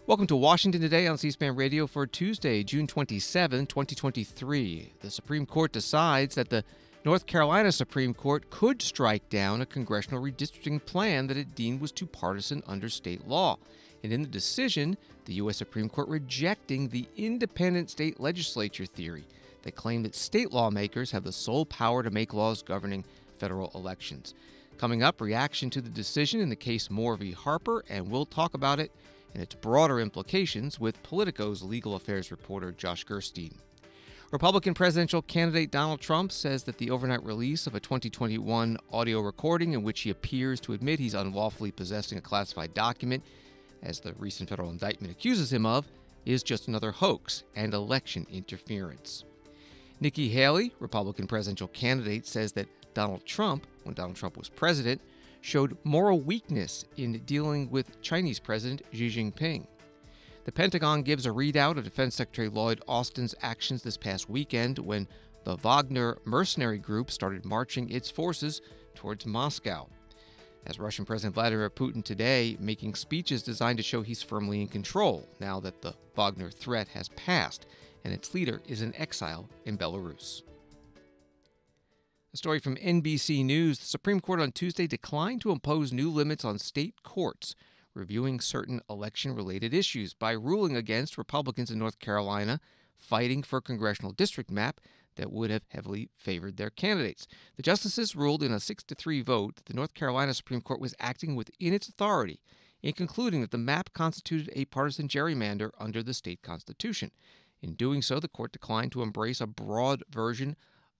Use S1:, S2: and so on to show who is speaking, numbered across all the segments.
S1: Welcome to Washington Today on C-SPAN Radio for Tuesday, June 27, 2023. The Supreme Court decides that the North Carolina Supreme Court could strike down a congressional redistricting plan that it deemed was too partisan under state law. And in the decision, the U.S. Supreme Court rejecting the independent state legislature theory that claimed that state lawmakers have the sole power to make laws governing federal elections. Coming up, reaction to the decision in the case Moore v. Harper, and we'll talk about it and its broader implications with Politico's legal affairs reporter Josh Gerstein. Republican presidential candidate Donald Trump says that the overnight release of a 2021 audio recording in which he appears to admit he's unlawfully possessing a classified document, as the recent federal indictment accuses him of, is just another hoax and election interference. Nikki Haley, Republican presidential candidate, says that Donald Trump, when Donald Trump was president, showed moral weakness in dealing with Chinese President Xi Jinping. The Pentagon gives a readout of Defense Secretary Lloyd Austin's actions this past weekend when the Wagner mercenary group started marching its forces towards Moscow. As Russian President Vladimir Putin today making speeches designed to show he's firmly in control now that the Wagner threat has passed and its leader is in exile in Belarus. A story from NBC News. The Supreme Court on Tuesday declined to impose new limits on state courts reviewing certain election-related issues by ruling against Republicans in North Carolina fighting for a congressional district map that would have heavily favored their candidates. The justices ruled in a 6-3 vote that the North Carolina Supreme Court was acting within its authority in concluding that the map constituted a partisan gerrymander under the state constitution. In doing so, the court declined to embrace a broad version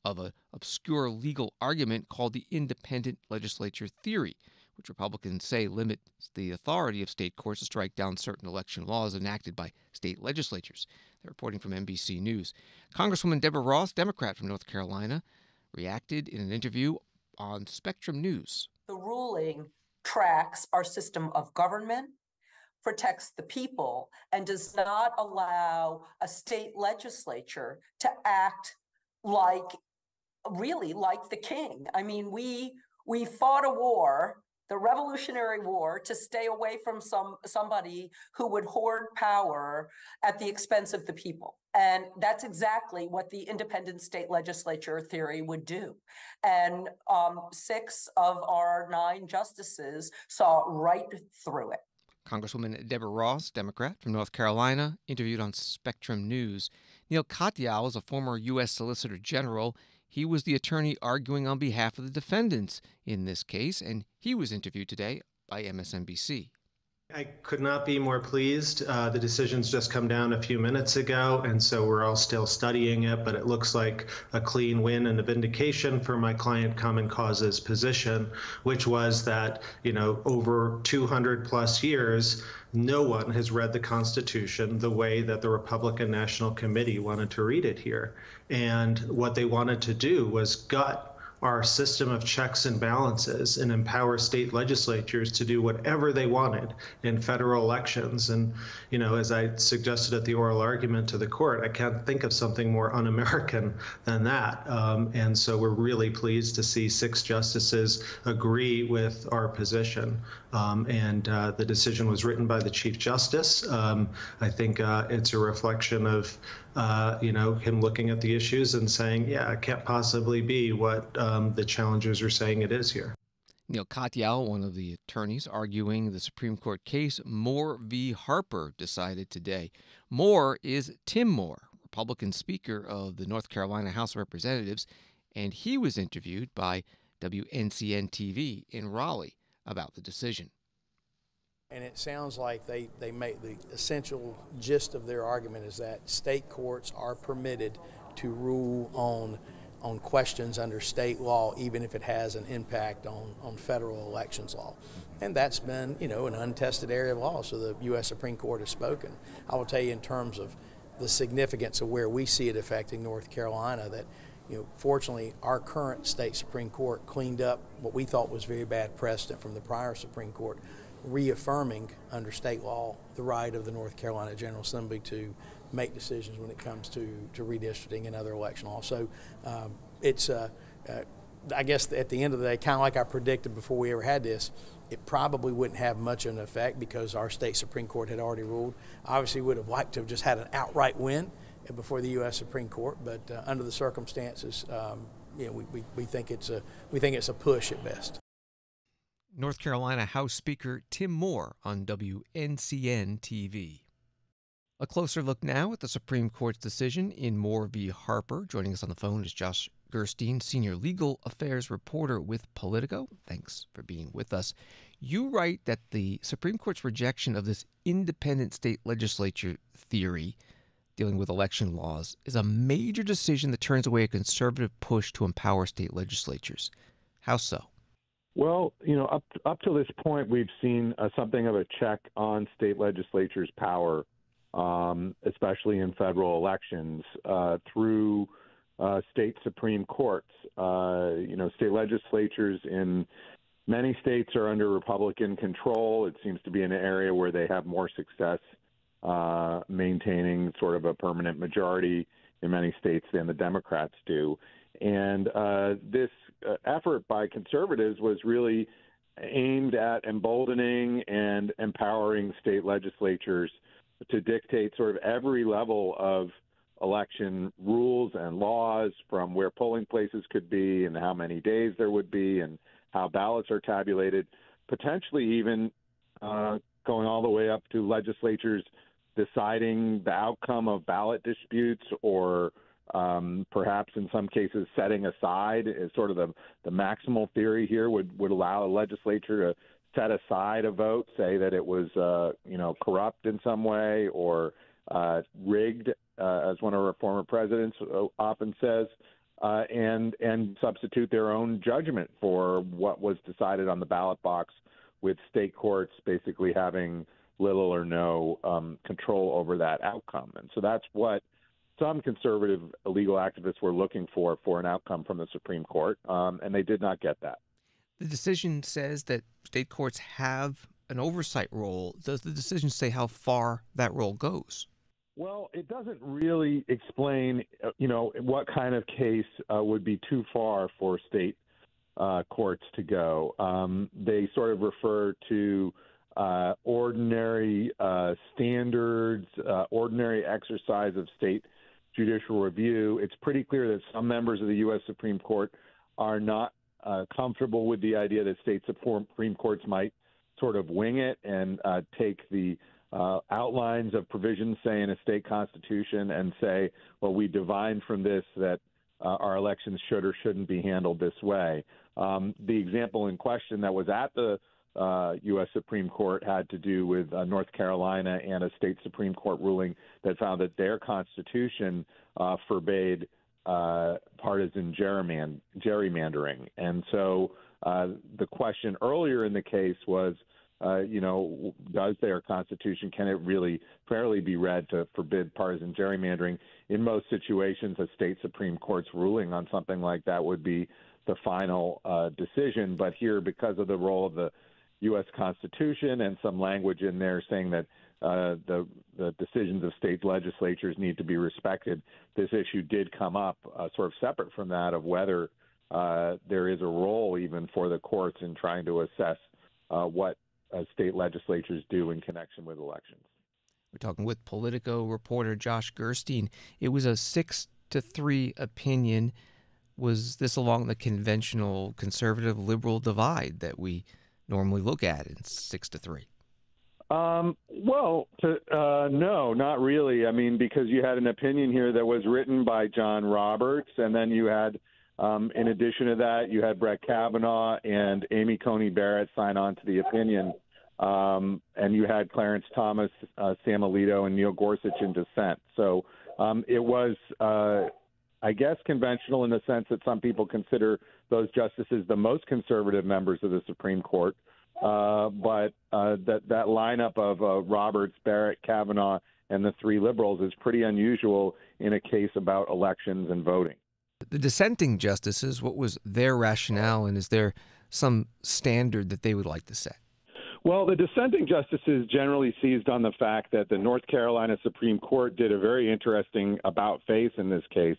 S1: of an obscure legal argument called the independent legislature theory, which Republicans say limits the authority of state courts to strike down certain election laws enacted by state legislatures. They're reporting from NBC News. Congresswoman Deborah Ross, Democrat from North Carolina, reacted in an interview on Spectrum News.
S2: The ruling tracks our system of government, protects the people, and does not allow a state legislature to act like the king. I mean, we fought a war, the Revolutionary War, to stay away from somebody who would hoard power at the expense of the people. And that's exactly what the independent state legislature theory would do. And 6 of our 9 justices saw right through it.
S1: Congresswoman Deborah Ross, Democrat from North Carolina, interviewed on Spectrum News. Neil Katyal is a former U.S. Solicitor General. He was the attorney arguing on behalf of the defendants in this case, and he was interviewed today by MSNBC.
S3: I could not be more pleased. The decision's just come down a few minutes ago, and so we're all still studying it, but it looks like a clean win and a vindication for my client Common Cause's position, which was that, over 200 plus years, no one has read the Constitution the way that the Republican National Committee wanted to read it here. And what they wanted to do was gut our system of checks and balances and empower state legislatures to do whatever they wanted in federal elections. And, as I suggested at the oral argument to the court, I can't think of something more un-American than that. And so we're really pleased to see 6 justices agree with our position. And the decision was written by the Chief Justice. I think it's a reflection of him looking at the issues and saying, yeah, it can't possibly be what the challengers are saying it is here.
S1: Neil Katyal, one of the attorneys arguing the Supreme Court case Moore v. Harper, decided today. Moore is Tim Moore, Republican Speaker of the North Carolina House of Representatives, and he was interviewed by WNCN-TV in Raleigh about the decision.
S4: And it sounds like they make the essential gist of their argument is that state courts are permitted to rule on questions under state law, even if it has an impact on federal elections law. And that's been, an untested area of law, so the U.S. Supreme Court has spoken. I will tell you in terms of the significance of where we see it affecting North Carolina, that fortunately, our current state Supreme Court cleaned up what we thought was very bad precedent from the prior Supreme Court, reaffirming under state law the right of the North Carolina General Assembly to make decisions when it comes to redistricting and other election law. So I guess at the end of the day, kind of like I predicted before we ever had this, it probably wouldn't have much of an effect because our state Supreme Court had already ruled. Obviously, would have liked to have just had an outright win before the U.S. Supreme Court, but under the circumstances, we think it's a push at best.
S1: North Carolina House Speaker Tim Moore on WNCN TV. A closer look now at the Supreme Court's decision in Moore v. Harper. Joining us on the phone is Josh Gerstein, senior legal affairs reporter with Politico. Thanks for being with us. You write that the Supreme Court's rejection of this independent state legislature theory dealing with election laws is a major decision that turns away a conservative push to empower state legislatures. How so?
S5: Well, up to this point, we've seen something of a check on state legislatures' power, especially in federal elections, through state Supreme Courts. State legislatures in many states are under Republican control. It seems to be an area where they have more success maintaining sort of a permanent majority in many states than the Democrats do. And this effort by conservatives was really aimed at emboldening and empowering state legislatures to dictate sort of every level of election rules and laws, from where polling places could be and how many days there would be and how ballots are tabulated, potentially even going all the way up to legislatures deciding the outcome of ballot disputes, or perhaps in some cases setting aside is sort of the maximal theory here would allow a legislature to set aside a vote, say that it was corrupt in some way or rigged, as one of our former presidents often says, and substitute their own judgment for what was decided on the ballot box, with state courts basically having little or no control over that outcome. And so that's what some conservative legal activists were looking for an outcome from the Supreme Court, and they did not get that.
S1: The decision says that state courts have an oversight role. Does the decision say how far that role goes?
S5: Well, it doesn't really explain, what kind of case would be too far for state courts to go. They sort of refer to ordinary standards, ordinary exercise of state judicial review. It's pretty clear that some members of the U.S. Supreme Court are not comfortable with the idea that state Supreme Courts might sort of wing it and take the outlines of provisions, say, in a state constitution and say, well, we divine from this that our elections should or shouldn't be handled this way. The example in question that was at the U.S. Supreme Court had to do with North Carolina and a state Supreme Court ruling that found that their constitution forbade partisan gerrymandering. And so the question earlier in the case was, does their constitution, can it really fairly be read to forbid partisan gerrymandering? In most situations, a state Supreme Court's ruling on something like that would be the final decision. But here, because of the role of the U.S. Constitution and some language in there saying that the decisions of state legislatures need to be respected, this issue did come up sort of separate from that of whether there is a role even for the courts in trying to assess what state legislatures do in connection with elections.
S1: We're talking with Politico reporter Josh Gerstein. It was a 6-3 opinion. Was this along the conventional conservative-liberal divide that we normally look at in 6-3?
S5: No, not really. I mean, because you had an opinion here that was written by John Roberts, and then you had, in addition to that, you had Brett Kavanaugh and Amy Coney Barrett sign on to the opinion, and you had Clarence Thomas, Sam Alito, and Neil Gorsuch in dissent. So it was, I guess, conventional in the sense that some people consider those justices the most conservative members of the Supreme Court. But that lineup of Roberts, Barrett, Kavanaugh, and the three liberals is pretty unusual in a case about elections and voting.
S1: The dissenting justices, what was their rationale, and is there some standard that they would like to set?
S5: Well, the dissenting justices generally seized on the fact that the North Carolina Supreme Court did a very interesting about-face in this case,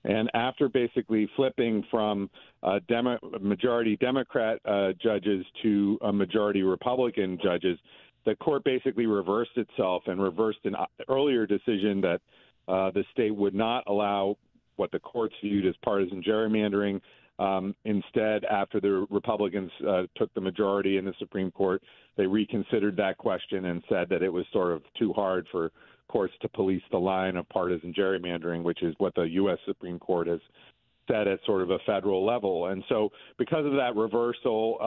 S5: And after basically flipping from majority Democrat judges to majority Republican judges, the court basically reversed itself and reversed an earlier decision that the state would not allow what the courts viewed as partisan gerrymandering. Instead, after the Republicans took the majority in the Supreme Court, they reconsidered that question and said that it was sort of too hard for courts to police the line of partisan gerrymandering, which is what the U.S. Supreme Court has said at sort of a federal level. And so because of that reversal,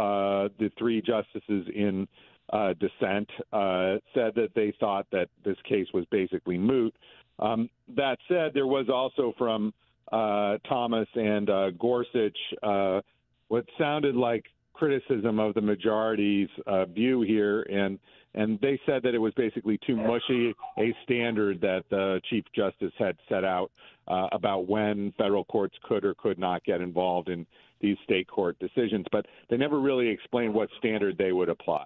S5: the three justices in dissent said that they thought that this case was basically moot. That said, there was also from Thomas and Gorsuch what sounded like criticism of the majority's view here, and they said that it was basically too mushy a standard that the Chief Justice had set out about when federal courts could or could not get involved in these state court decisions, but they never really explained what standard they would apply.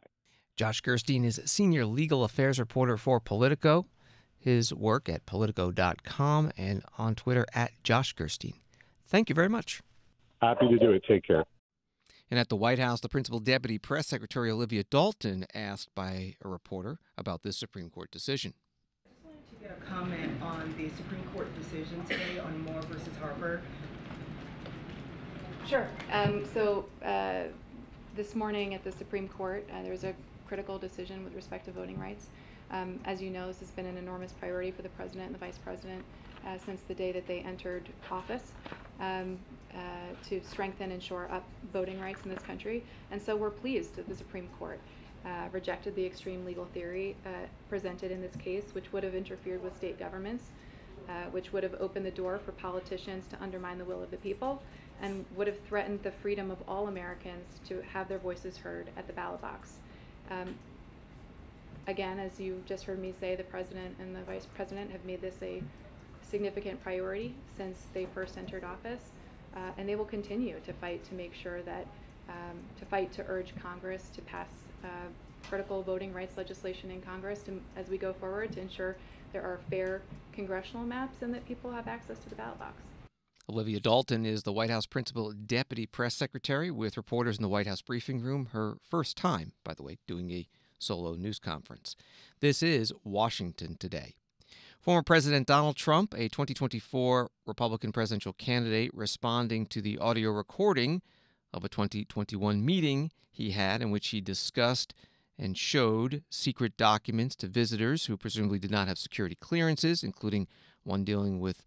S1: Josh Gerstein is senior legal affairs reporter for Politico. His work at Politico.com and on Twitter at Josh Gerstein. Thank you very much.
S5: Happy to do it. Take care.
S1: And at the White House, the Principal Deputy Press Secretary Olivia Dalton asked by a reporter about this Supreme Court decision.
S6: I just wanted to get a comment on the Supreme Court decision today on Moore versus Harper.
S7: Sure. This morning at the Supreme Court, there was a critical decision with respect to voting rights. As you know, this has been an enormous priority for the President and the Vice President since the day that they entered office to strengthen and shore up voting rights in this country. And so we're pleased that the Supreme Court rejected the extreme legal theory presented in this case, which would have interfered with state governments, which would have opened the door for politicians to undermine the will of the people, and would have threatened the freedom of all Americans to have their voices heard at the ballot box. Again, as you just heard me say, the President and the Vice President have made this a significant priority since they first entered office, and they will continue to fight to make sure that, to urge Congress to pass critical voting rights legislation in Congress as we go forward to ensure there are fair congressional maps and that people have access to the ballot box.
S1: Olivia Dalton is the White House Principal Deputy Press Secretary with reporters in the White House briefing room, her first time, by the way, doing a solo news conference. This is Washington Today. Former President Donald Trump, a 2024 Republican presidential candidate, responding to the audio recording of a 2021 meeting he had in which he discussed and showed secret documents to visitors who presumably did not have security clearances, including one dealing with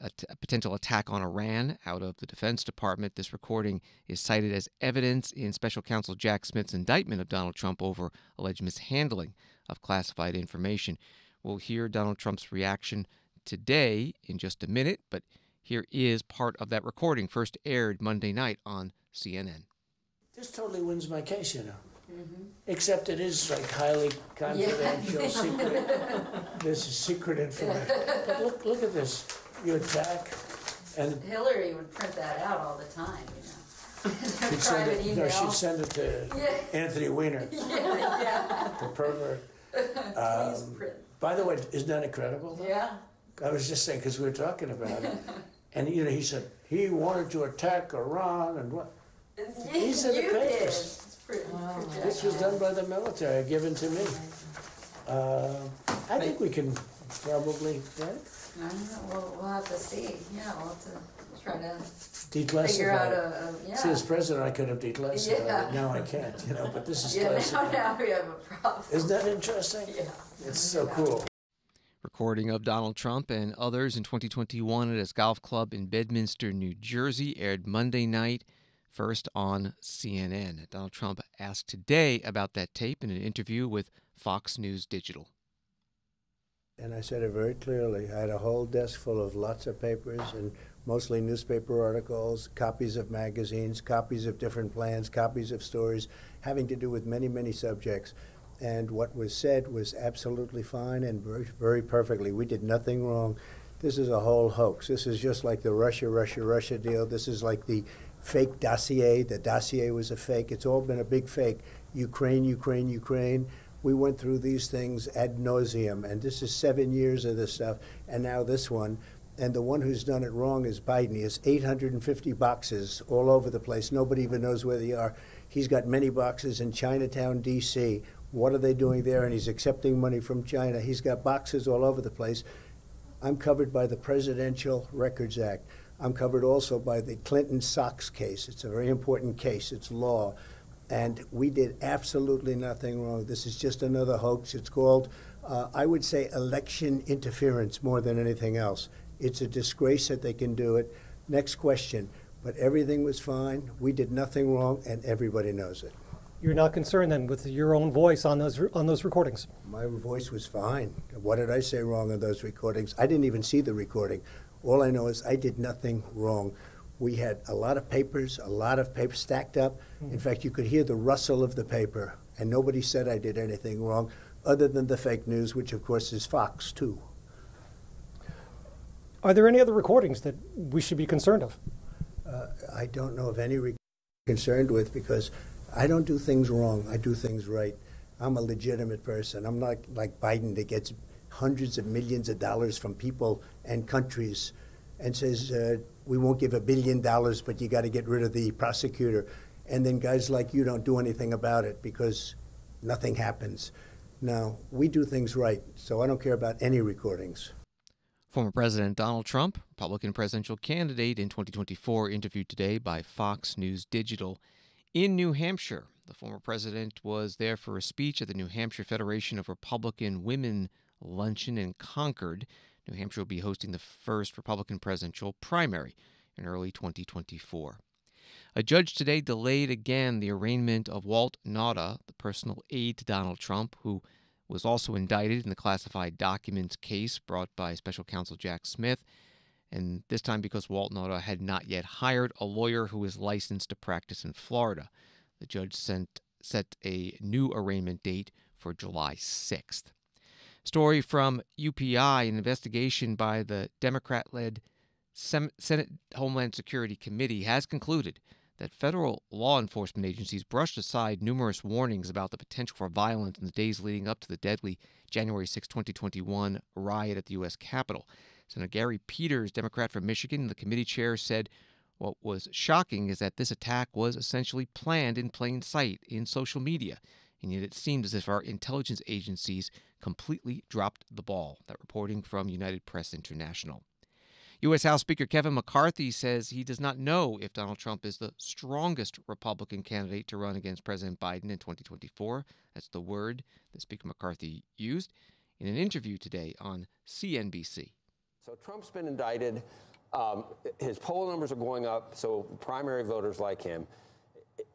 S1: a potential attack on Iran out of the Defense Department. This recording is cited as evidence in Special Counsel Jack Smith's indictment of Donald Trump over alleged mishandling of classified information. We'll hear Donald Trump's reaction today in just a minute, but here is part of that recording, first aired Monday night on CNN.
S8: This totally wins my case, you know. Mm-hmm. Except it is like highly confidential, secret. This is secret information. But look at this. You attack, and
S9: Hillary would print that out all the time, you know.
S8: She'd send it to Anthony Weiner, the pervert. By the way, isn't that incredible?
S9: Yeah.
S8: I was just saying, because we were talking about it, and he said he wanted to attack Iran and what? These are the papers. This was done by the military, given to me. I think we can probably, right?
S9: I don't know. We'll have to see. Yeah, we'll have to try to
S8: declassify.
S9: Figure out
S8: See, as president, I could have declassified it. Now I can't, you know, but this is classified.
S9: Now we have a problem.
S8: Isn't that interesting?
S9: Yeah.
S8: It's so cool.
S1: Recording of Donald Trump and others in 2021 at his golf club in Bedminster, New Jersey, aired Monday night, first on CNN. Donald Trump asked today about that tape in an interview with Fox News Digital.
S10: And I said it very clearly. I had a whole desk full of lots of papers and mostly newspaper articles, copies of magazines, copies of different plans, copies of stories having to do with many, many subjects. And what was said was absolutely fine and very, very perfectly. We did nothing wrong. This is a whole hoax. This is just like the Russia deal. This is like the fake dossier. The dossier was a fake. It's all been a big fake. Ukraine. We went through these things ad nauseum, and this is 7 years of this stuff, and now this one. and the one who's done it wrong is Biden. He has 850 boxes all over the place. Nobody even knows where they are. He's got many boxes in Chinatown, D.C. What are they doing there? And he's accepting money from China. He's got boxes all over the place. I'm covered by the Presidential Records Act. I'm covered also by the Clinton Sox case. It's a very important case. It's law. And we did absolutely nothing wrong. This is just another hoax. It's called, I would say, election interference more than anything else. It's a disgrace that they can do it. Next question. But everything was fine. We did nothing wrong, and everybody knows it.
S11: You're not concerned then with your own voice on those recordings?
S10: My voice was fine. What did I say wrong on those recordings? I didn't even see the recording. All I know is I did nothing wrong. We had a lot of papers stacked up. In fact, you could hear the rustle of the paper, and nobody said I did anything wrong, other than the fake news, which of course is Fox too.
S11: Are there any other recordings that we should be concerned of?
S10: I don't know of any concerned with, because I don't do things wrong. I do things right. I'm a legitimate person. I'm not like Biden that gets hundreds of millions of dollars from people and countries and says, we won't give $1 billion, but you got to get rid of the prosecutor. And then guys like you don't do anything about it because nothing happens. No, we do things right, so I don't care about any recordings.
S1: Former President Donald Trump, Republican presidential candidate in 2024, interviewed today by Fox News Digital in New Hampshire. The former president was there for a speech at the New Hampshire Federation of Republican Women Luncheon in Concord. New Hampshire will be hosting the first Republican presidential primary in early 2024. A judge today delayed again the arraignment of Walt Nauta, the personal aide to Donald Trump, who was also indicted in the classified documents case brought by special counsel Jack Smith, and this time because Walt Nauta had not yet hired a lawyer who is licensed to practice in Florida. The judge set a new arraignment date for July 6th. Story from UPI, an investigation by the Democrat-led Senate Homeland Security Committee has concluded that federal law enforcement agencies brushed aside numerous warnings about the potential for violence in the days leading up to the deadly January 6, 2021 riot at the U.S. Capitol. Senator Gary Peters, Democrat from Michigan, the committee chair, said what was shocking is that this attack was essentially planned in plain sight in social media, and yet it seemed as if our intelligence agencies completely dropped the ball. That reporting from United Press International. U.S. House Speaker Kevin McCarthy says he does not know if Donald Trump is the strongest Republican candidate to run against President Biden in 2024. That's the word that Speaker McCarthy used in an interview today on CNBC.
S12: So Trump's been indicted. His poll numbers are going up, so primary voters like him.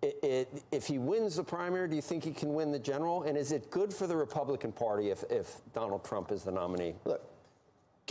S12: If he wins the primary, do you think he can win the general? And is it good for the Republican Party if Donald Trump is the nominee? Look.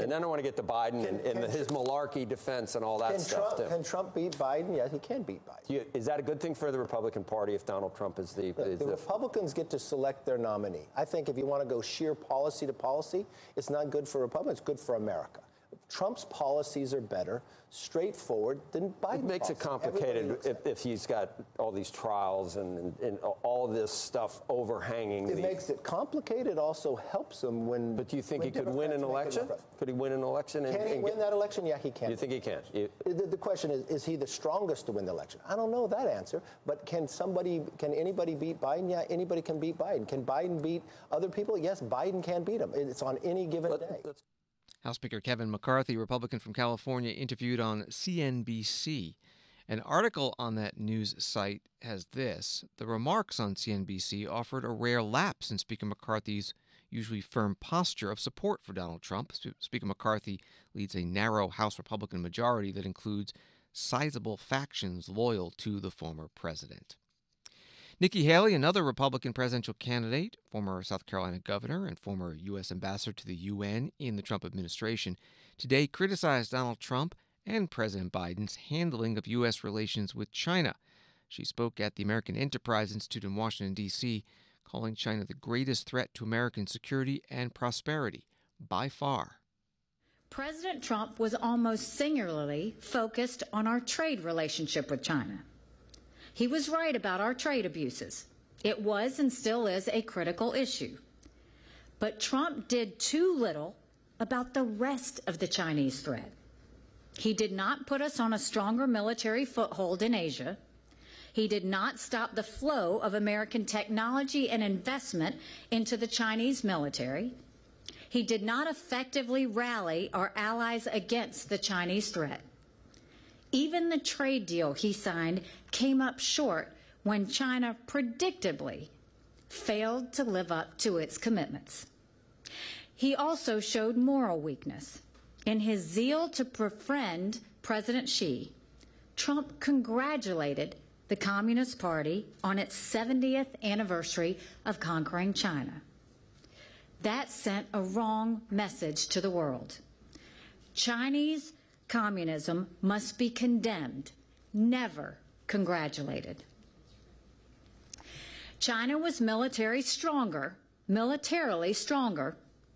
S12: And then I want to get to Biden and his malarkey defense and all that stuff, too.
S13: Can Trump beat Biden? Yes, he can beat Biden.
S12: Is that a good thing for the Republican Party if Donald Trump is the
S13: Republicans get to select their nominee. I think if you want to go sheer policy to policy, it's not good for Republicans. It's good for America. Trump's policies are better, straightforward than Biden's.
S12: It makes it complicated if he's got all these trials and all this stuff overhanging.
S13: It makes it complicated. It also helps him when.
S12: But do you think he could win an election? Could he win an election?
S13: Can he win that election? Yeah, he can.
S12: You think he can?
S13: The question is he the strongest to win the election? I don't know that answer. But can anybody beat Biden? Yeah, anybody can beat Biden. Can Biden beat other people? Yes, Biden can beat him. It's on any given day.
S1: House Speaker Kevin McCarthy, Republican from California, interviewed on CNBC. An article on that news site has this: the remarks on CNBC offered a rare lapse in Speaker McCarthy's usually firm posture of support for Donald Trump. Speaker McCarthy leads a narrow House Republican majority that includes sizable factions loyal to the former president. Nikki Haley, another Republican presidential candidate, former South Carolina governor and former U.S. ambassador to the UN in the Trump administration, today criticized Donald Trump and President Biden's handling of U.S. relations with China. She spoke at the American Enterprise Institute in Washington, D.C., calling China the greatest threat to American security and prosperity by far.
S14: President Trump was almost singularly focused on our trade relationship with China. He was right about our trade abuses. It was and still is a critical issue. But Trump did too little about the rest of the Chinese threat. He did not put us on a stronger military foothold in Asia. He did not stop the flow of American technology and investment into the Chinese military. He did not effectively rally our allies against the Chinese threat. Even the trade deal he signed came up short when China predictably failed to live up to its commitments. He also showed moral weakness. In his zeal to befriend President Xi, Trump congratulated the Communist Party on its 70th anniversary of conquering China. That sent a wrong message to the world. Chinese communism must be condemned, never congratulated. China was militarily stronger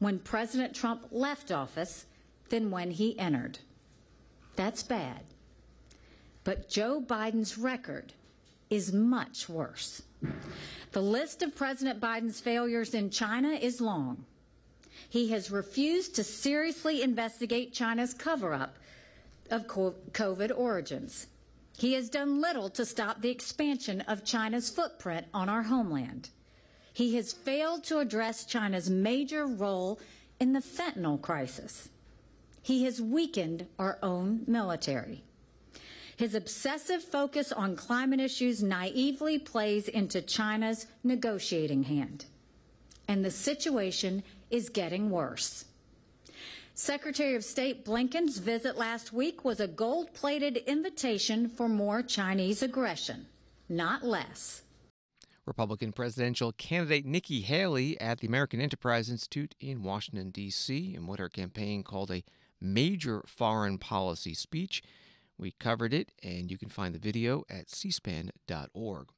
S14: when President Trump left office than when he entered. That's bad. But Joe Biden's record is much worse. The list of President Biden's failures in China is long. He has refused to seriously investigate China's cover-up of COVID origins. He has done little to stop the expansion of China's footprint on our homeland. He has failed to address China's major role in the fentanyl crisis. He has weakened our own military. His obsessive focus on climate issues naively plays into China's negotiating hand. And the situation is getting worse. Secretary of State Blinken's visit last week was a gold-plated invitation for more Chinese aggression, not less.
S1: Republican presidential candidate Nikki Haley at the American Enterprise Institute in Washington, D.C., in what her campaign called a major foreign policy speech. We covered it, and you can find the video at cspan.org.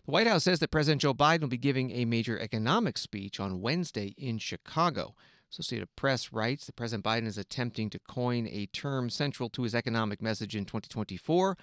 S1: The White House says that President Joe Biden will be giving a major economic speech on Wednesday in Chicago. Associated Press writes that President Biden is attempting to coin a term central to his economic message in 2024,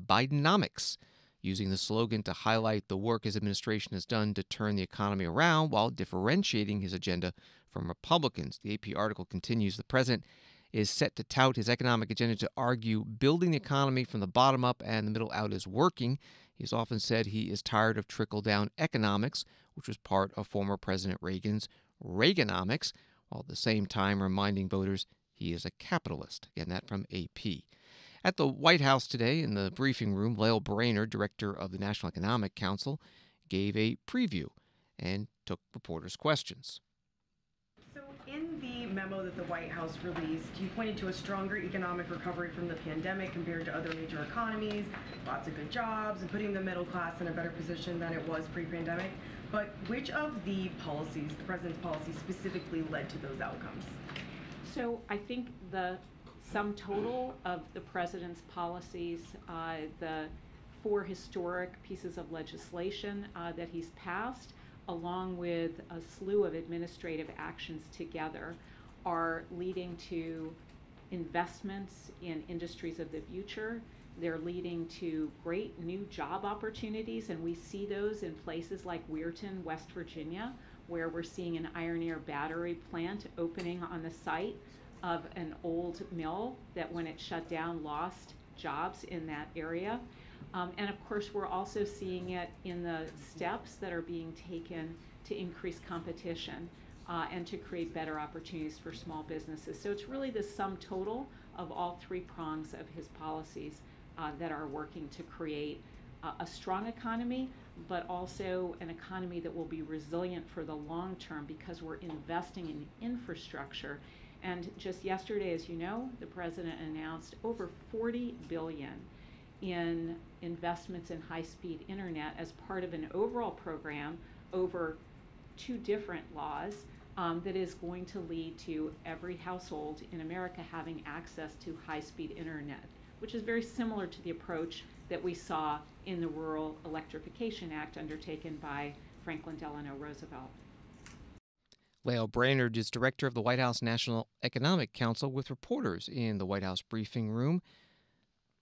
S1: Bidenomics, using the slogan to highlight the work his administration has done to turn the economy around while differentiating his agenda from Republicans. The AP article continues, the president is set to tout his economic agenda to argue building the economy from the bottom up and the middle out is working. He's often said he is tired of trickle-down economics, which was part of former President Reagan's Reaganomics, while at the same time reminding voters he is a capitalist. Again, that from AP. At the White House today, in the briefing room, Lael Brainerd, director of the National Economic Council, gave a preview and took reporters' questions.
S6: So in the memo that the White House released, you pointed to a stronger economic recovery from the pandemic compared to other major economies, lots of good jobs, and putting the middle class in a better position than it was pre-pandemic. But which of the policies, the president's policies, specifically led to those outcomes?
S15: So I think the sum total of the president's policies, the 4 historic pieces of legislation that he's passed, along with a slew of administrative actions together, are leading to investments in industries of the future. They're leading to great new job opportunities, and we see those in places like Weirton, West Virginia, where we're seeing an iron ore battery plant opening on the site of an old mill that, when it shut down, lost jobs in that area. And of course, we're also seeing it in the steps that are being taken to increase competition and to create better opportunities for small businesses. So it's really the sum total of all 3 prongs of his policies that are working to create a strong economy, but also an economy that will be resilient for the long term because we're investing in infrastructure. And just yesterday, as you know, the president announced over $40 billion in investments in high-speed internet as part of an overall program over 2 different laws that is going to lead to every household in America having access to high-speed internet, which is very similar to the approach that we saw in the Rural Electrification Act undertaken by Franklin Delano Roosevelt.
S1: Lael Brainerd is director of the White House National Economic Council with reporters in the White House briefing room,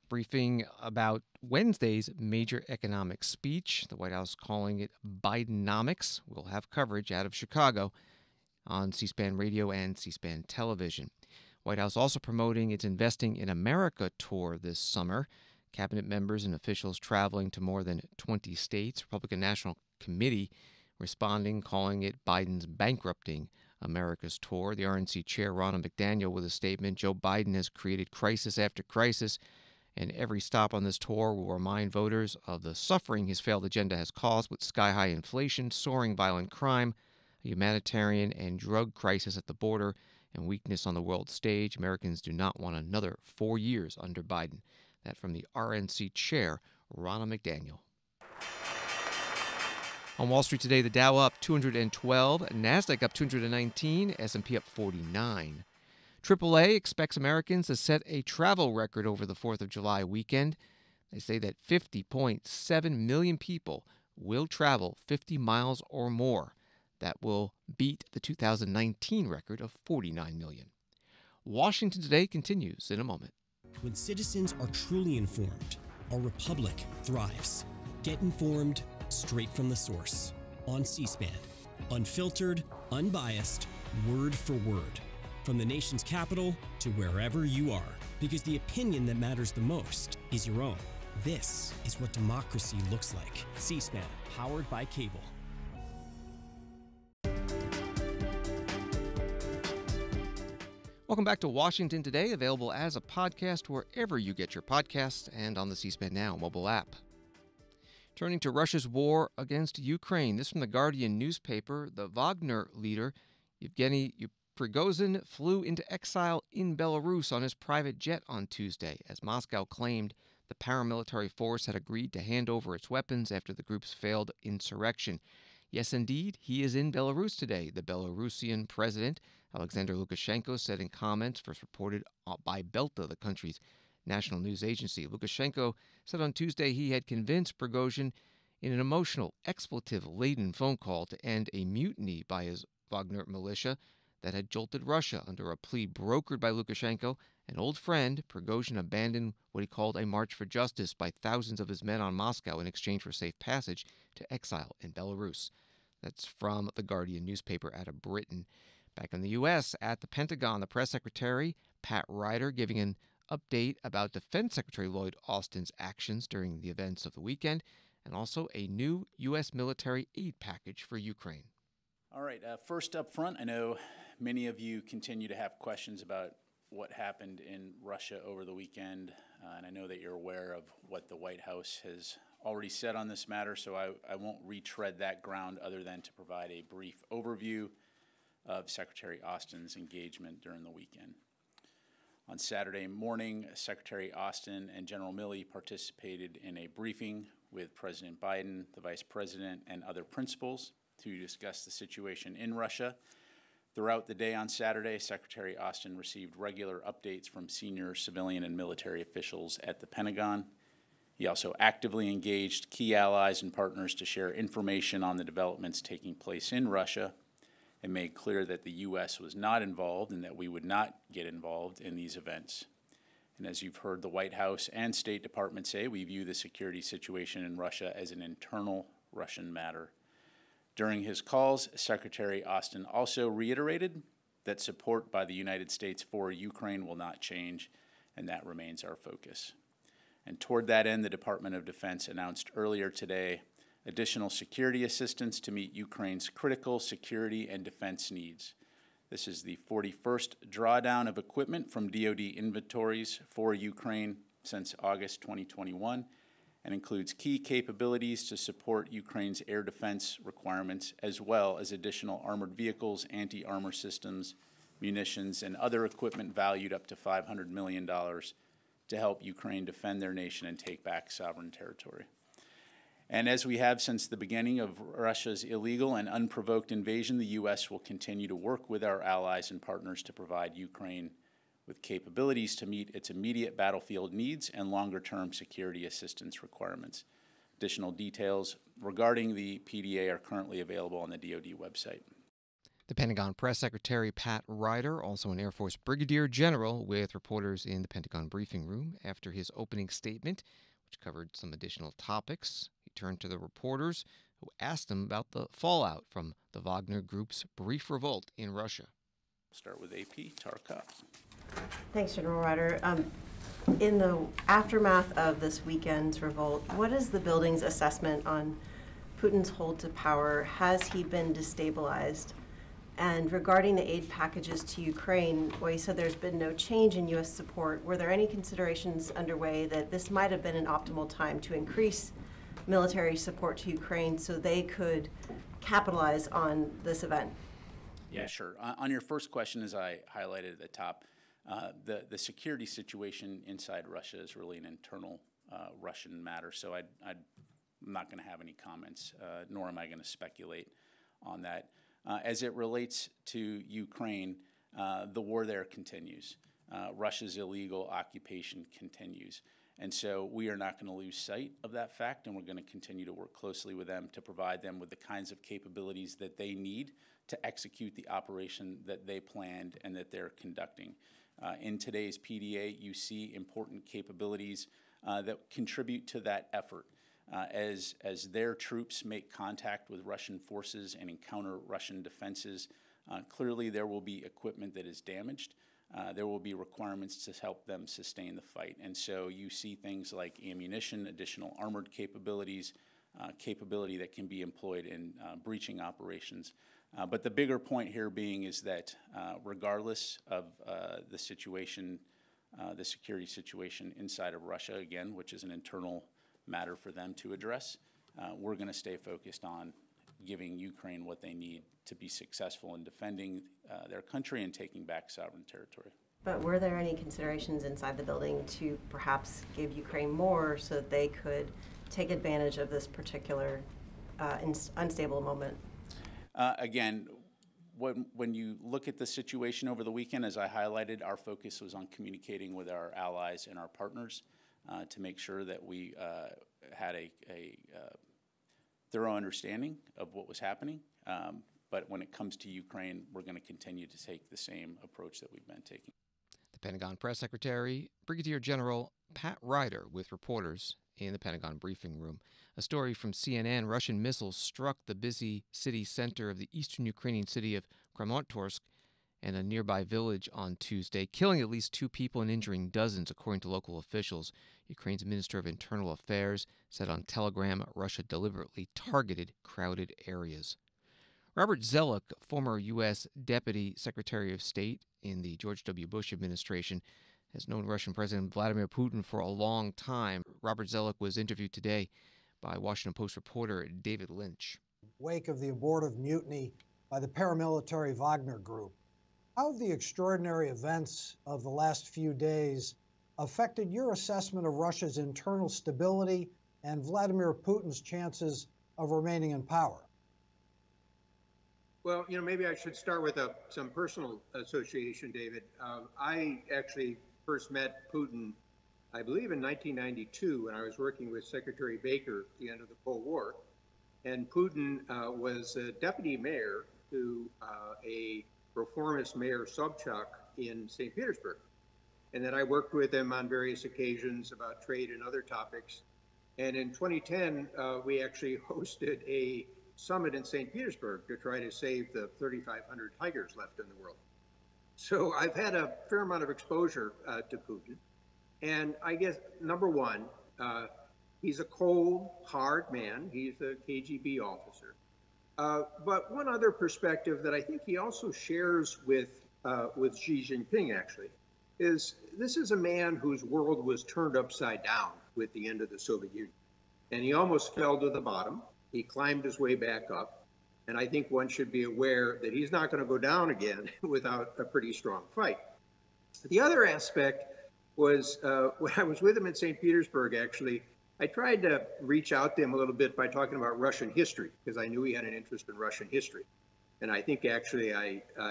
S1: briefing about Wednesday's major economic speech, the White House calling it Bidenomics. We'll have coverage out of Chicago on C-SPAN radio and C-SPAN television. White House also promoting its Investing in America tour this summer. Cabinet members and officials traveling to more than 20 states. Republican National Committee responding, calling it Biden's bankrupting America's tour. The RNC chair, Ronna McDaniel, with a statement, Joe Biden has created crisis after crisis, and every stop on this tour will remind voters of the suffering his failed agenda has caused with sky-high inflation, soaring violent crime, a humanitarian and drug crisis at the border, and weakness on the world stage. Americans do not want another 4 years under Biden. That from the RNC chair, Ronna McDaniel. On Wall Street today, the Dow up 212, NASDAQ up 219, S&P up 49. AAA expects Americans to set a travel record over the 4th of July weekend. They say that 50.7 million people will travel 50 miles or more. That will beat the 2019 record of 49 million. Washington Today continues in a moment.
S16: When citizens are truly informed, our republic thrives. Get informed straight from the source on C-SPAN. Unfiltered, unbiased, word for word. From the nation's capital to wherever you are. Because the opinion that matters the most is your own. This is what democracy looks like. C-SPAN, powered by cable.
S1: Welcome back to Washington Today, available as a podcast wherever you get your podcasts and on the C-SPAN Now mobile app. Turning to Russia's war against Ukraine, this from the Guardian newspaper. The Wagner leader, Yevgeny Prigozhin, flew into exile in Belarus on his private jet on Tuesday, as Moscow claimed the paramilitary force had agreed to hand over its weapons after the group's failed insurrection. Yes, indeed, he is in Belarus today, the Belarusian president, Alexander Lukashenko, said in comments first reported by Belta, the country's national news agency. Lukashenko said on Tuesday he had convinced Prigozhin in an emotional, expletive-laden phone call to end a mutiny by his Wagner militia that had jolted Russia. Under a plea brokered by Lukashenko, an old friend, Prigozhin abandoned what he called a march for justice by thousands of his men on Moscow in exchange for safe passage to exile in Belarus. That's from the Guardian newspaper out of Britain. Back in the U.S., at the Pentagon, the press secretary, Pat Ryder, giving an update about Defense Secretary Lloyd Austin's actions during the events of the weekend, and also a new U.S. military aid package for Ukraine.
S17: All right, first up front, I know many of you continue to have questions about what happened in Russia over the weekend, and I know that you're aware of what the White House has already said on this matter, so I won't retread that ground other than to provide a brief overview of Secretary Austin's engagement during the weekend. On Saturday morning, Secretary Austin and General Milley participated in a briefing with President Biden, the Vice President, and other principals to discuss the situation in Russia. Throughout the day on Saturday, Secretary Austin received regular updates from senior civilian and military officials at the Pentagon. He also actively engaged key allies and partners to share information on the developments taking place in Russia, and made clear that the U.S. was not involved and that we would not get involved in these events. And as you've heard the White House and State Department say, we view the security situation in Russia as an internal Russian matter. During his calls, Secretary Austin also reiterated that support by the United States for Ukraine will not change, and that remains our focus. And toward that end, the Department of Defense announced earlier today additional security assistance to meet Ukraine's critical security and defense needs. This is the 41st drawdown of equipment from DoD inventories for Ukraine since August 2021, and includes key capabilities to support Ukraine's air defense requirements, as well as additional armored vehicles, anti-armor systems, munitions, and other equipment valued up to $500 million to help Ukraine defend their nation and take back sovereign territory. And as we have since the beginning of Russia's illegal and unprovoked invasion, the U.S. will continue to work with our allies and partners to provide Ukraine with capabilities to meet its immediate battlefield needs and longer-term security assistance requirements. Additional details regarding the PDA are currently available on the DoD website.
S1: The Pentagon Press Secretary Pat Ryder, also an Air Force Brigadier General, with reporters in the Pentagon briefing room after his opening statement, which covered some additional topics. He turned to the reporters who asked him about the fallout from the Wagner Group's brief revolt in Russia.
S17: start with AP Tarka.
S18: Thanks, General Ryder. In the aftermath of this weekend's revolt, what is the building's assessment on Putin's hold to power? Has he been destabilized? And regarding the aid packages to Ukraine, well, you said there's been no change in U.S. support. Were there any considerations underway that this might have been an optimal time to increase military support to Ukraine so they could capitalize on this event?
S17: Yeah, sure. On your first question, as I highlighted at the top, the security situation inside Russia is really an internal Russian matter, so I'm not going to have any comments, nor am I going to speculate on that. As it relates to Ukraine, the war there continues. Russia's illegal occupation continues. And so we are not going to lose sight of that fact, and we're going to continue to work closely with them to provide them with the kinds of capabilities that they need to execute the operation that they planned and that they're conducting. In today's PDA, you see important capabilities that contribute to that effort. As their troops make contact with Russian forces and encounter Russian defenses, clearly there will be equipment that is damaged. There will be requirements to help them sustain the fight. And so you see things like ammunition, additional armored capabilities, capability that can be employed in breaching operations. But the bigger point here being is that regardless of the situation, the security situation inside of Russia, again, which is an internal matter for them to address, we're going to stay focused on giving Ukraine what they need to be successful in defending their country and taking back sovereign territory. But
S18: were there any considerations inside the building to perhaps give Ukraine more so that they could take advantage of this particular unstable moment?
S17: Again, when you look at the situation over the weekend, as I highlighted, our focus was on communicating with our allies and our partners to make sure that we had a thorough understanding of what was happening. But when it comes to Ukraine, we're going to continue to take the same approach that we've been taking.
S1: The Pentagon Press Secretary, Brigadier General Pat Ryder, with reporters in the Pentagon briefing room. A story from CNN: Russian missiles struck the busy city center of the eastern Ukrainian city of Kramatorsk and a nearby village on Tuesday, killing at least 2 people and injuring dozens, according to local officials. Ukraine's Minister of Internal Affairs said on Telegram Russia deliberately targeted crowded areas. Robert Zoellick, former U.S. Deputy Secretary of State in the George W. Bush administration, has known Russian President Vladimir Putin for a long time. Robert Zoellick was interviewed today by Washington Post reporter David Lynch.
S19: Wake of the abortive mutiny by the paramilitary Wagner Group, how have the extraordinary events of the last few days affected your assessment of Russia's internal stability and Vladimir Putin's chances of remaining in power?
S20: Well, maybe I should start with some personal association, David. I actually first met Putin, I believe, in 1992 when I was working with Secretary Baker at the end of the Cold War. And Putin was a deputy mayor to a reformist Mayor Sobchak in St. Petersburg. And then I worked with him on various occasions about trade and other topics. And in 2010, we actually hosted a summit in St. Petersburg to try to save the 3,500 tigers left in the world. So I've had a fair amount of exposure to Putin. And I guess, number one, he's a cold, hard man. He's a KGB officer. But one other perspective that I think he also shares with Xi Jinping, actually, is this is a man whose world was turned upside down with the end of the Soviet Union. And he almost fell to the bottom. He climbed his way back up. And I think one should be aware that he's not going to go down again without a pretty strong fight. The other aspect was when I was with him in St. Petersburg, actually, I tried to reach out to him a little bit by talking about Russian history, because I knew he had an interest in Russian history. And I think actually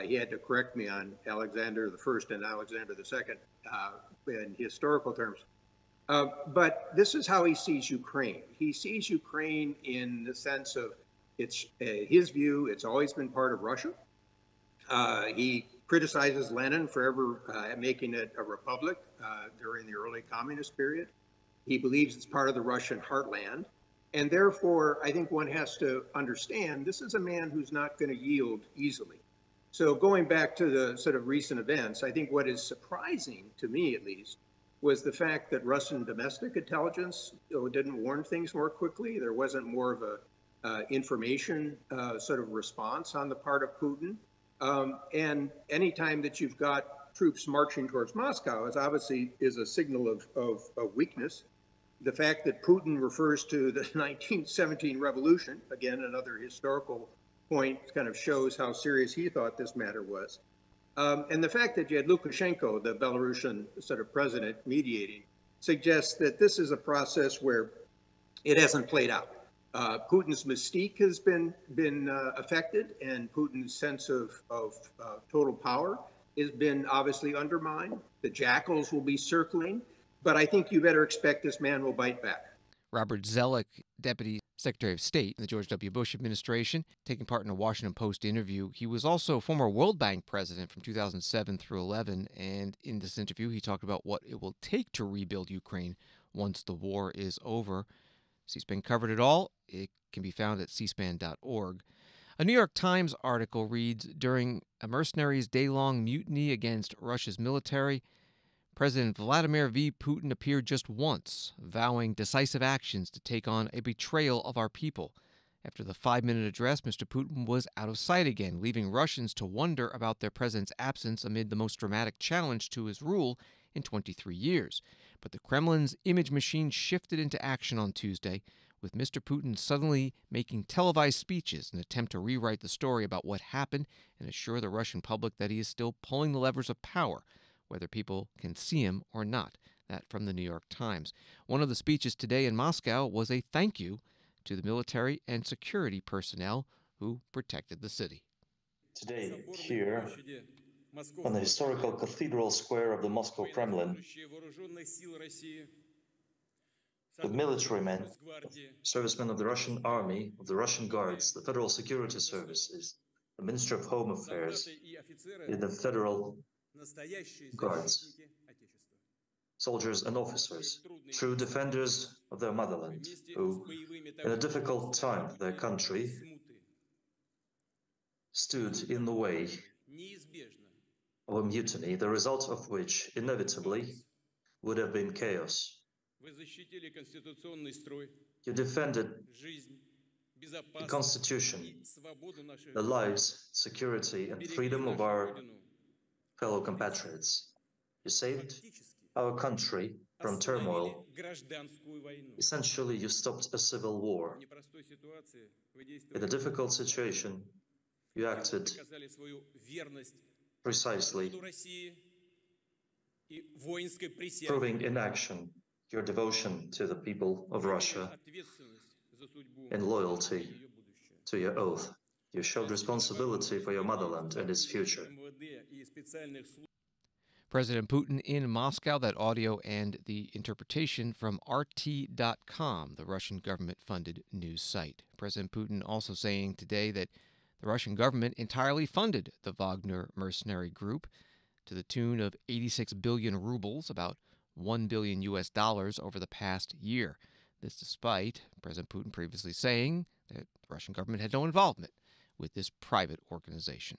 S20: he had to correct me on Alexander I and Alexander II in historical terms. But this is how he sees Ukraine. He sees Ukraine in the sense of it's his view, it's always been part of Russia. He criticizes Lenin for ever making it a republic during the early communist period. He believes it's part of the Russian heartland. And therefore, I think one has to understand this is a man who's not going to yield easily. So going back to the sort of recent events, I think what is surprising to me, at least, was the fact that Russian domestic intelligence didn't warn things more quickly. There wasn't more of a information sort of response on the part of Putin. And anytime that you've got troops marching towards Moscow is obviously a signal of weakness. The fact that Putin refers to the 1917 revolution, again, another historical point, kind of shows how serious he thought this matter was. And the fact that you had Lukashenko, the Belarusian sort of president, mediating, suggests that this is a process where it hasn't played out. Putin's mystique has been affected, and Putin's sense of total power has been obviously undermined. The jackals will be circling, but I think you better expect this man will bite back.
S1: Robert Zoellick, Deputy Secretary of State in the George W. Bush administration, taking part in a Washington Post interview. He was also former World Bank president from 2007 through 11, and in this interview he talked about what it will take to rebuild Ukraine once the war is over. C-SPAN covered it all. It can be found at cspan.org. A New York Times article reads, during a mercenaries' day-long mutiny against Russia's military, President Vladimir V. Putin appeared just once, vowing decisive actions to take on a betrayal of our people. After the 5-minute address, Mr. Putin was out of sight again, leaving Russians to wonder about their president's absence amid the most dramatic challenge to his rule in 23 years. But the Kremlin's image machine shifted into action on Tuesday, with Mr. Putin suddenly making televised speeches in an attempt to rewrite the story about what happened and assure the Russian public that he is still pulling the levers of power, whether people can see him or not. That from the New York Times. One of the speeches today in Moscow was a thank you to the military and security personnel who protected the city.
S21: Today, here, on the historical cathedral square of the Moscow Kremlin, the military men, servicemen of the Russian army, of the Russian guards, the federal security services, the Ministry of Home Affairs, the federal guards, soldiers and officers, true defenders of their motherland, who, in a difficult time for their country, stood in the way of a mutiny, the result of which inevitably would have been chaos. You defended the Constitution, the lives, security, and freedom of our fellow compatriots. You saved our country from turmoil. Essentially, you stopped a civil war. In a difficult situation, you acted precisely, proving in action your devotion to the people of Russia and loyalty to your oath. You showed responsibility for your motherland and its future.
S1: President Putin in Moscow, that audio and the interpretation from RT.com, the Russian government-funded news site. President Putin also saying today that the Russian government entirely funded the Wagner mercenary group to the tune of 86 billion rubles, about $1 billion over the past year. This despite President Putin previously saying that the Russian government had no involvement with this private organization.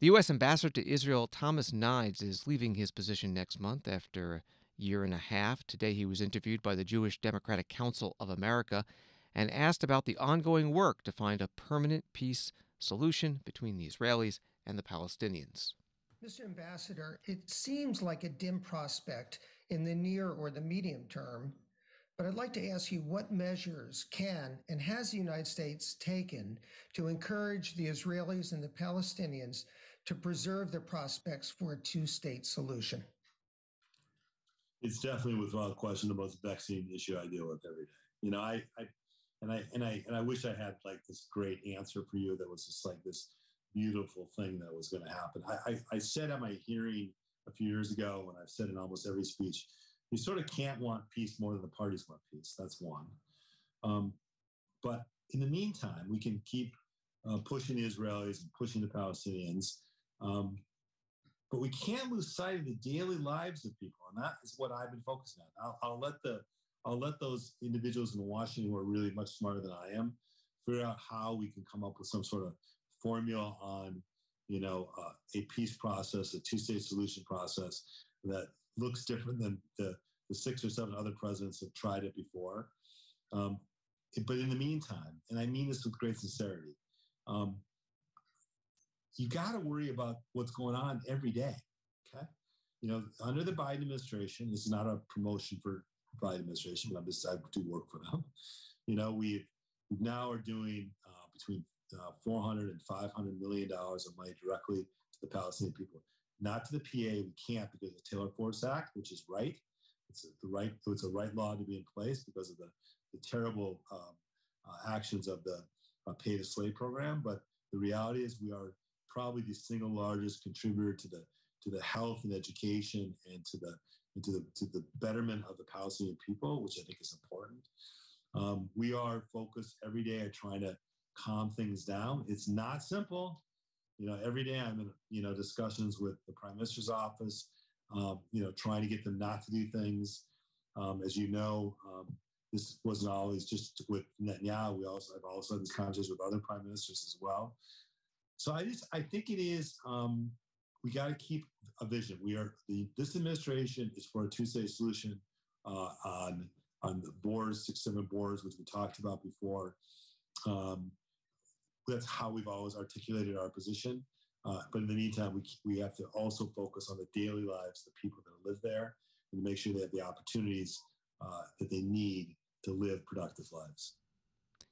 S1: The U.S. ambassador to Israel, Thomas Nides, is leaving his position next month after a year and a half. Today he was interviewed by the Jewish Democratic Council of America and asked about the ongoing work to find a permanent peace solution between the Israelis and the Palestinians.
S22: Mr. Ambassador, it seems like a dim prospect in the near or the medium term, but I'd like to ask you what measures can and has the United States taken to encourage the Israelis and the Palestinians to preserve their prospects for a two-state solution?
S23: It's definitely, without question, the most vexing issue I deal with every day. You know, I wish I had like this great answer for you that was just like this beautiful thing that was going to happen. I said at my hearing a few years ago, and I've said in almost every speech, you sort of can't want peace more than the parties want peace. That's one. But in the meantime, we can keep pushing the Israelis and pushing the Palestinians. But we can't lose sight of the daily lives of people, and that is what I've been focusing on. I'll let those individuals in Washington who are really much smarter than I am figure out how we can come up with some sort of formula on, a peace process, a two-state solution process that looks different than the 6 or 7 other presidents have tried it before. But in the meantime, and I mean this with great sincerity, you got to worry about what's going on every day. Okay, under the Biden administration, this is not a promotion for the Biden administration, but I do work for them. We now are doing between $400 and $500 million of money directly to the Palestinian people, not to the PA. We can't because of the Taylor-Force Act, which is right. It's a right law to be in place because of the terrible actions of the pay to slave program. But the reality is we are probably the single largest contributor to the health and education and to the betterment of the Palestinian people, which I think is important. We are focused every day at trying to calm things down. It's not simple. Every day I'm in discussions with the Prime Minister's office, trying to get them not to do things. As you know, this wasn't always just with Netanyahu. I've also had these conversations with other prime ministers as well. So I think it is, we got to keep a vision. This administration is for a two-state solution on the boards, 6, 7 boards, which we talked about before. That's how we've always articulated our position. But in the meantime, we have to also focus on the daily lives of the people that live there and make sure they have the opportunities that they need to live productive lives.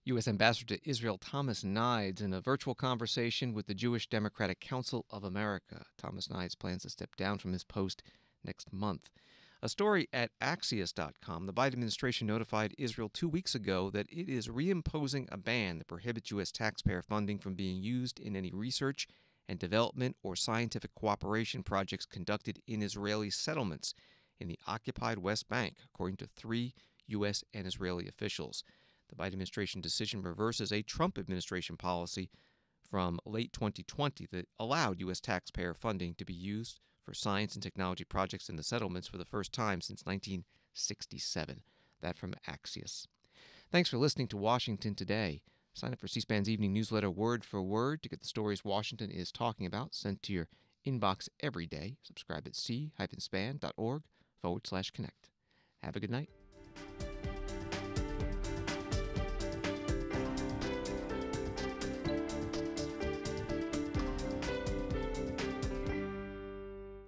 S1: U.S. Ambassador to Israel Thomas Nides in a virtual conversation with the Jewish Democratic Council of America. Thomas Nides plans to step down from his post next month. A story at Axios.com. The Biden administration notified Israel 2 weeks ago that it is reimposing a ban that prohibits U.S. taxpayer funding from being used in any research and development or scientific cooperation projects conducted in Israeli settlements in the occupied West Bank, according to 3 U.S. and Israeli officials. The Biden administration decision reverses a Trump administration policy from late 2020 that allowed U.S. taxpayer funding to be used for science and technology projects in the settlements for the first time since 1967. That from Axios. Thanks for listening to Washington Today. Sign up for C-SPAN's evening newsletter word for word to get the stories Washington is talking about sent to your inbox every day. Subscribe at c-span.org/connect. Have a good night.